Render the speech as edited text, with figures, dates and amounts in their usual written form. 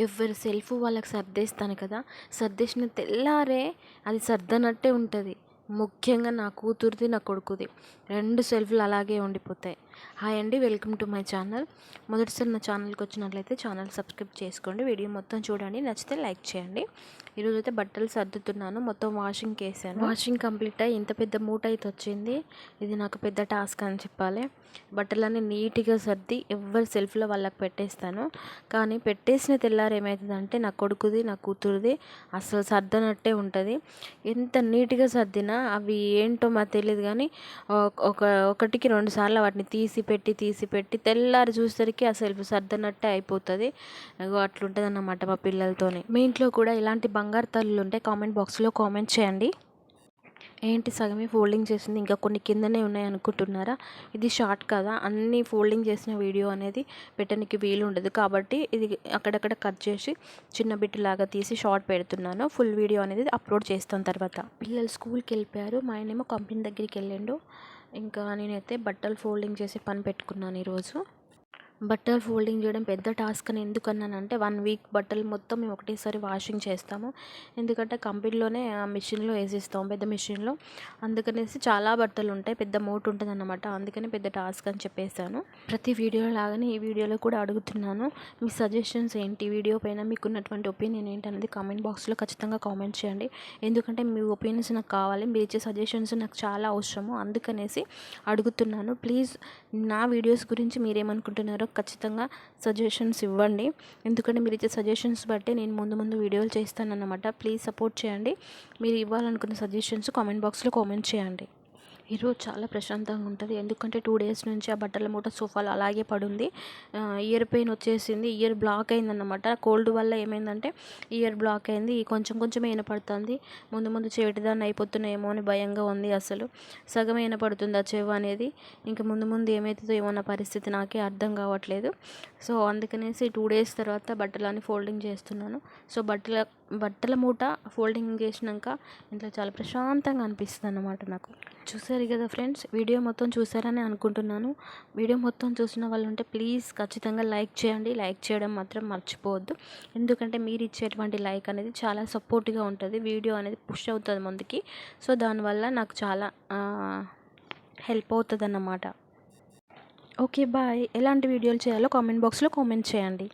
ఎవరి సెల్ఫ్ వాళ్ళకి సర్దేస్తాను కదా, సర్దేసిన తెల్లారే అది సర్దనట్టే ఉంటుంది. ముఖ్యంగా నా కూతురిది, నా కొడుకుది 2 సెల్ఫ్లు అలాగే ఉండిపోతాయి. హాయ్ అండి, వెల్కమ్ టు మై ఛానల్. మొదటిసారి నా ఛానల్కి వచ్చినట్లయితే ఛానల్ సబ్స్క్రైబ్ చేసుకోండి, వీడియో మొత్తం చూడండి, నచ్చితే లైక్ చేయండి. ఈరోజైతే బట్టలు సర్దుతున్నాను, మొత్తం వాషింగ్కి వేసాను. వాషింగ్ కంప్లీట్ అయ్యి ఇంత పెద్ద మూట అయితే వచ్చింది. ఇది నాకు పెద్ద టాస్క్ అని చెప్పాలి. బట్టలన్నీ నీట్గా సర్ది ఎవరి సెల్ఫ్లో వాళ్ళకి పెట్టేస్తాను. కానీ పెట్టేసిన తెల్లారి ఏమవుతుందంటే నా కొడుకుది, నా కూతురుది అసలు సర్దనట్టే ఉంటుంది. ఎంత నీట్గా సర్దినా అవి ఏంటో మాకు తెలియదు, కానీ ఒకటికి 2 సార్లు వాటిని తీసి పెట్టి తెల్లారి చూసేసరికి ఆ సెల్ఫ్ సర్దనట్టే అయిపోతుంది. అట్లుంటుంది అన్నమాట మా పిల్లలతోని. మీ ఇంట్లో కూడా ఇలాంటి బంగారు తల్లులు ఉంటే కామెంట్ బాక్స్లో కామెంట్ చేయండి. ఏంటి సగమే ఫోల్డింగ్ చేసింది, ఇంకా కొన్ని కిందనే ఉన్నాయి అనుకుంటున్నారా? ఇది షార్ట్ కదా, అన్నీ ఫోల్డింగ్ చేసిన వీడియో అనేది పెట్టడానికి వీలు ఉండదు, కాబట్టి ఇది అక్కడక్కడ కట్ చేసి చిన్న బిట్ లాగా తీసి షార్ట్ పెడుతున్నాను. ఫుల్ వీడియో అనేది అప్లోడ్ చేస్తాను తర్వాత. పిల్లలు స్కూల్కి వెళ్ళిపోయారు, మా ఆయనేమో కంపెనీ దగ్గరికి వెళ్ళిండు. ఇంకా నేనైతే బట్టలు ఫోల్డింగ్ చేసే పని పెట్టుకున్నాను ఈరోజు. బట్టలు ఫోల్డింగ్ చేయడం పెద్ద టాస్క్ అని ఎందుకన్నానంటే 1 వీక్ బట్టలు మొత్తం మేము ఒకటేసారి వాషింగ్ చేస్తాము. ఎందుకంటే కంపెనీలోనే మిషన్లో వేసేస్తాము, పెద్ద మిషన్లో. అందుకనేసి చాలా బట్టలు ఉంటాయి, పెద్ద మోటు ఉంటుంది అన్నమాట. అందుకని పెద్ద టాస్క్ అని చెప్పేశాను. ప్రతి వీడియో లాగానే ఈ వీడియోలో కూడా అడుగుతున్నాను, మీ సజెషన్స్ ఏంటి, వీడియో పైన మీకు ఉన్నటువంటి ఒపీనియన్ ఏంటనేది కామెంట్ బాక్స్లో ఖచ్చితంగా కామెంట్ చేయండి. ఎందుకంటే మీ ఒపీనియన్స్ నాకు కావాలి, మీరు ఇచ్చే సజెషన్స్ నాకు చాలా అవసరము, అందుకనేసి అడుగుతున్నాను. ప్లీజ్ నా వీడియోస్ గురించి మీరేమనుకుంటున్నారో ఖచ్చితంగా సజెషన్స్ ఇవ్వండి. ఎందుకంటే మీరు ఇచ్చే సజెషన్స్ బట్టి నేను ముందు వీడియోలు చేస్తానన్నమాట. ప్లీజ్ సపోర్ట్ చేయండి. మీరు ఇవ్వాలనుకున్న సజెషన్స్ కామెంట్ బాక్స్లో కామెంట్ చేయండి. ఈరోజు చాలా ప్రశాంతంగా ఉంటుంది, ఎందుకంటే 2 డేస్ నుంచి ఆ బట్టల మూట సోఫాలో అలాగే పడుంది. ఇయర్ పెయిన్ వచ్చేసింది, ఇయర్ బ్లాక్ అయిందన్నమాట. కోల్డ్ వల్ల ఏమైందంటే ఇయర్ బ్లాక్ అయింది, కొంచెం వినపడుతుంది. ముందు చెవిటిదాన్ని అయిపోతున్నాయేమో అని భయంగా ఉంది. అసలు సగం వినపడుతుంది ఆ చెవి అనేది. ఇంకా ముందు ఏమవుతుందో ఏమో నా పరిస్థితి నాకే అర్థం కావట్లేదు. సో అందుకనేసి 2 డేస్ తర్వాత బట్టలన్నీ ఫోల్డింగ్ చేస్తున్నాను. సో బట్టల మూట ఫోల్డింగ్ చేసినాక ఇంట్లో చాలా ప్రశాంతంగా అనిపిస్తుంది అన్నమాట నాకు. చూసారు కదా ఫ్రెండ్స్, వీడియో మొత్తం చూసారని అనుకుంటున్నాను. వీడియో మొత్తం చూసిన వాళ్ళు ఉంటే ప్లీజ్ ఖచ్చితంగా లైక్ చేయండి. లైక్ చేయడం మాత్రం మర్చిపోవద్దు, ఎందుకంటే మీరు ఇచ్చేటువంటి లైక్ అనేది చాలా సపోర్ట్గా ఉంటుంది, వీడియో అనేది పుష్ అవుతుంది ముందుకి. సో దానివల్ల నాకు చాలా హెల్ప్ అవుతుంది అన్నమాట. Okay bye. ఎలాంటి వీడియోలు చేయాలో కామెంట్ బాక్స్లో కామెంట్ చేయండి.